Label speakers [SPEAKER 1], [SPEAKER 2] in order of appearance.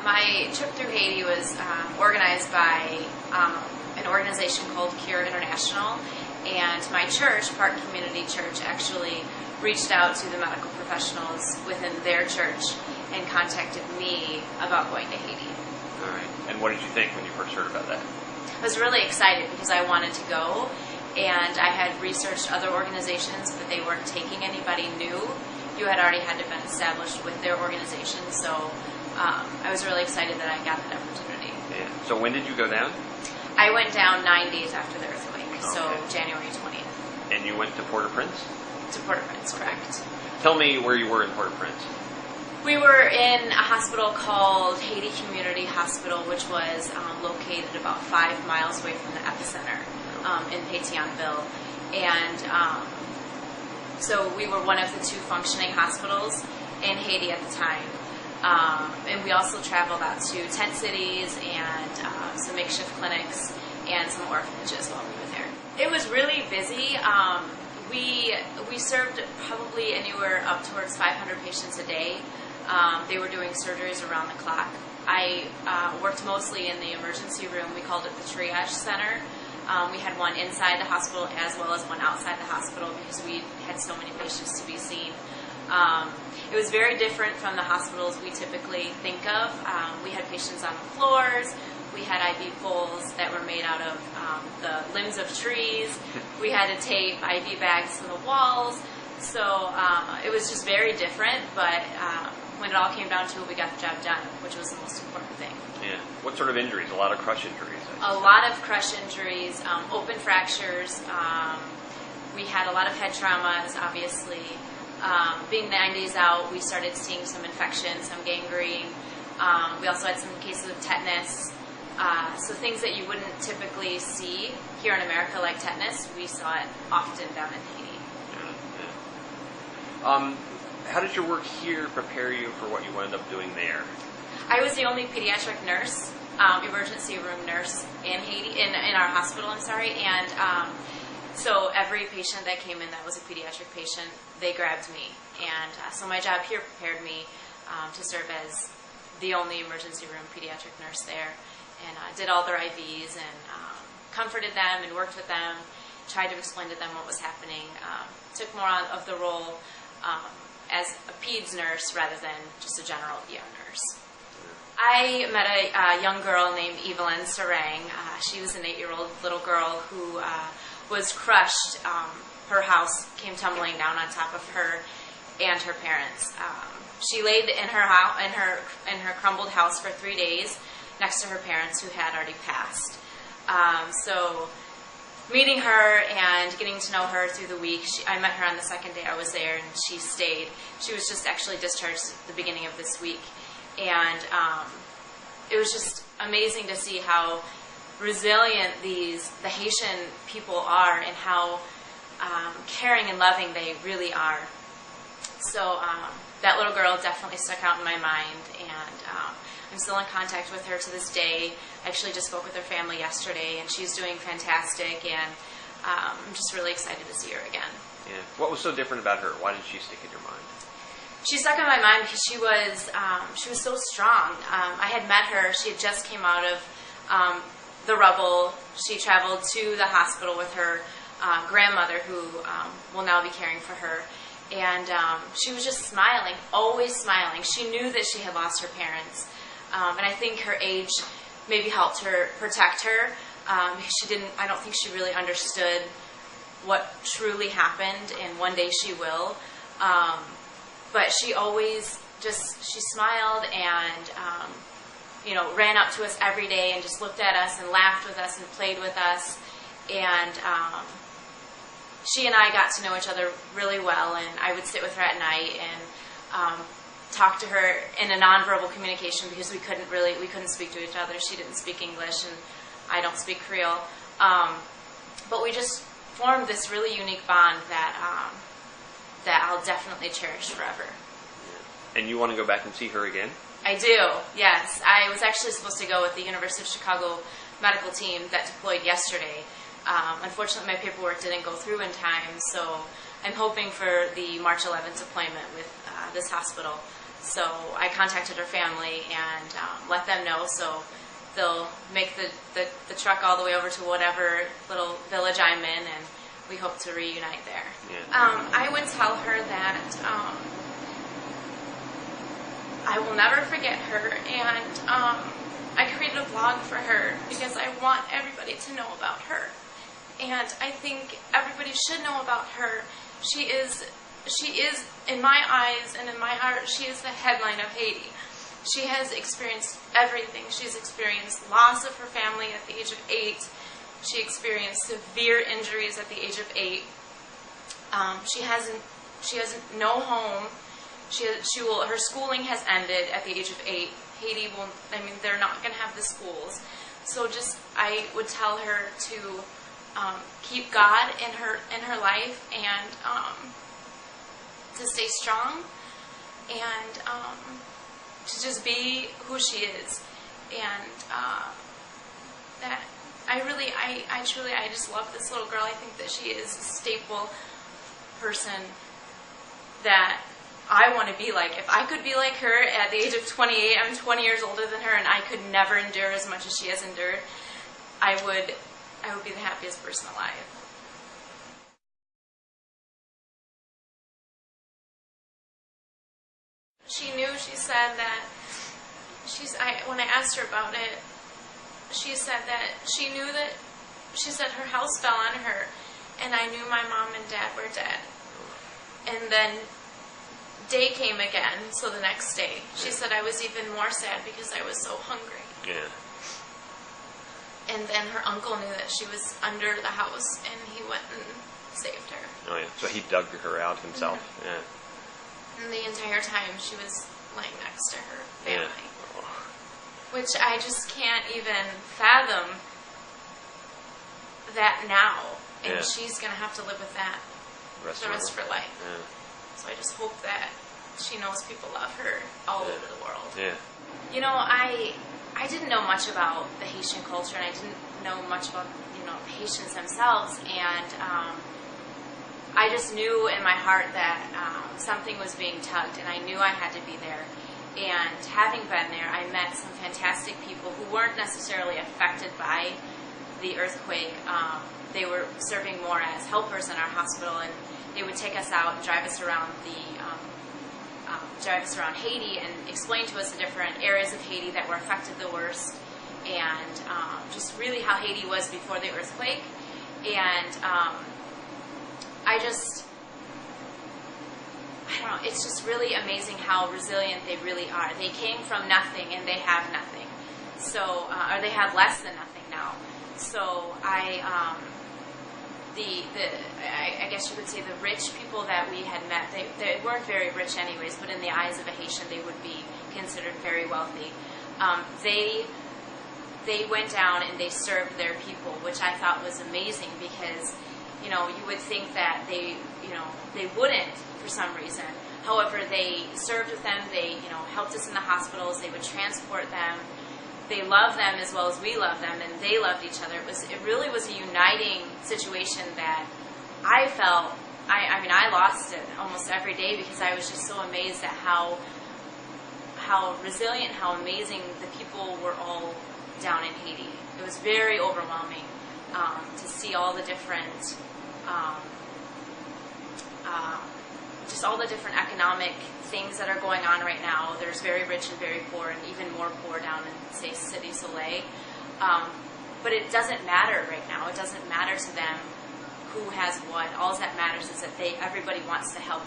[SPEAKER 1] My trip through Haiti was organized by an organization called Cure International, and my church, Park Community Church, actually reached out to the medical professionals within their church and contacted me about going to Haiti.
[SPEAKER 2] All right. And what did you think when you first heard about that?
[SPEAKER 1] I was really excited because I wanted to go, and I had researched other organizations, but they weren't taking anybody new. You had already had to have been established with their organization, so I was really excited that I got that opportunity.
[SPEAKER 2] Yeah. So when did you go down?
[SPEAKER 1] I went down 9 days after the earthquake,
[SPEAKER 2] Okay.
[SPEAKER 1] so January 20th.
[SPEAKER 2] And you went to Port-au-Prince?
[SPEAKER 1] To Port-au-Prince, correct.
[SPEAKER 2] Tell me where you were in Port-au-Prince.
[SPEAKER 1] We were in a hospital called Haiti Community Hospital, which was located about 5 miles away from the epicenter in Pétionville. And so we were one of the 2 functioning hospitals in Haiti at the time. And we also traveled out to tent cities and some makeshift clinics and some orphanages while we were there. It was really busy. We served probably anywhere up towards 500 patients a day. They were doing surgeries around the clock. I worked mostly in the emergency room. We called it the triage center. We had one inside the hospital as well as one outside the hospital because we had so many patients to be seen. It was very different from the hospitals we typically think of. We had patients on the floors. We had IV poles that were made out of the limbs of trees. We had to tape IV bags to the walls. So it was just very different, but when it all came down to it, we got the job done, which was the most important thing.
[SPEAKER 2] Yeah. What sort of injuries? A lot of crush injuries.
[SPEAKER 1] A lot of crush injuries, open fractures. We had a lot of head traumas, obviously. Being 9 days out, we started seeing some infections, some gangrene. We also had some cases of tetanus. So things that you wouldn't typically see here in America, like tetanus, we saw it often down in Haiti.
[SPEAKER 2] Yeah. How did your work here prepare you for what you wound up doing there?
[SPEAKER 1] I was the only pediatric nurse, emergency room nurse in Haiti, in our hospital, and so every patient that came in that was a pediatric patient, they grabbed me. And so my job here prepared me to serve as the only emergency room pediatric nurse there, and did all their IVs and comforted them and worked with them, tried to explain to them what was happening, took more on of the role as a peds nurse rather than just a general ER nurse. I met a young girl named Yveline. She was an 8-year-old little girl who was crushed. Her house came tumbling down on top of her and her parents. She laid in her crumbled house for 3 days next to her parents who had already passed. So meeting her and getting to know her through the week, I met her on the second day I was there, and she stayed. She was just actually discharged at the beginning of this week. And it was just amazing to see how resilient the Haitian people are and how caring and loving they really are. So that little girl definitely stuck out in my mind, and I'm still in contact with her to this day. I actually just spoke with her family yesterday, and she's doing fantastic, and I'm just really excited to see her again.
[SPEAKER 2] Yeah. What was so different about her? Why did she stick in your mind?
[SPEAKER 1] She stuck in my mind because she was so strong. I had met her. She had just came out of the rubble. She traveled to the hospital with her grandmother, who will now be caring for her. And she was just smiling, always smiling. She knew that she had lost her parents. And I think her age maybe helped her protect her. I don't think she really understood what truly happened, and one day she will. But she always she smiled and, ran up to us every day and just looked at us and laughed with us and played with us. And she and I got to know each other really well, and I would sit with her at night and talk to her in a nonverbal communication because we couldn't speak to each other. She didn't speak English, and I don't speak Creole. But we just formed this really unique bond that I'll definitely cherish forever.
[SPEAKER 2] And you want to go back and see her again?
[SPEAKER 1] I do, yes. I was actually supposed to go with the University of Chicago medical team that deployed yesterday. Unfortunately, my paperwork didn't go through in time, so I'm hoping for the March 11th appointment with this hospital. So I contacted her family and let them know, so they'll make the truck all the way over to whatever little village I'm in, and we hope to reunite there.
[SPEAKER 2] Yeah.
[SPEAKER 1] I would tell her that I will never forget her, and I created a vlog for her because I want everybody to know about her. And I think everybody should know about her. She is, in my eyes and in my heart, she is the headline of Haiti. She has experienced everything. She's experienced loss of her family at the age of 8. She experienced severe injuries at the age of 8. She has no home. Her schooling has ended at the age of 8. Haiti will, they're not going to have the schools. So I would tell her to keep God in her life, and to stay strong, and to just be who she is. And that I just love this little girl. I think that she is a staple person that I want to be like. If I could be like her at the age of 28, I'm 20 years older than her, and I could never endure as much as she has endured, I would be the happiest person alive. She knew, she said that, when I asked her about it, she said that she knew that, she said her house fell on her, and I knew my mom and dad were dead. And then day came again, so the next day, she said I was even more sad because I was so hungry.
[SPEAKER 2] Yeah.
[SPEAKER 1] And then her uncle knew that she was under the house, and he went and saved her.
[SPEAKER 2] Oh yeah. So he dug her out himself.
[SPEAKER 1] Mm-hmm.
[SPEAKER 2] Yeah.
[SPEAKER 1] And the entire time she was laying next to her family.
[SPEAKER 2] Yeah. Oh.
[SPEAKER 1] Which I just can't even fathom that now. And
[SPEAKER 2] Yeah.
[SPEAKER 1] she's going to have to live with that the rest of her life.
[SPEAKER 2] Yeah.
[SPEAKER 1] So I just hope that she knows people love her all over the world.
[SPEAKER 2] Yeah.
[SPEAKER 1] You know, I didn't know much about the Haitian culture, and I didn't know much about, the Haitians themselves, and I just knew in my heart that something was being tugged, and I knew I had to be there. And having been there, I met some fantastic people who weren't necessarily affected by the earthquake. They were serving more as helpers in our hospital, and they would take us out and drive us around Haiti and explain to us the different areas of Haiti that were affected the worst, and just really how Haiti was before the earthquake. And I don't know, it's just really amazing how resilient they really are. They came from nothing and they have nothing. So, or they have less than nothing now. So I guess you could say the rich people that we had met, they weren't very rich anyways, but in the eyes of a Haitian, they would be considered very wealthy. They went down and they served their people, which I thought was amazing because, you would think that they wouldn't for some reason. However, they served with them, they, helped us in the hospitals, they would transport them. They loved them as well as we loved them, and they loved each other. It really was a uniting situation that I felt. I lost it almost every day because I was just so amazed at how resilient, how amazing the people were all down in Haiti. It was very overwhelming to see all the different, just all the different economic things that are going on right now. There's very rich and very poor, and even more poor down in, say, Cité Soleil. But it doesn't matter right now. It doesn't matter to them who has what. All that matters is that everybody wants to help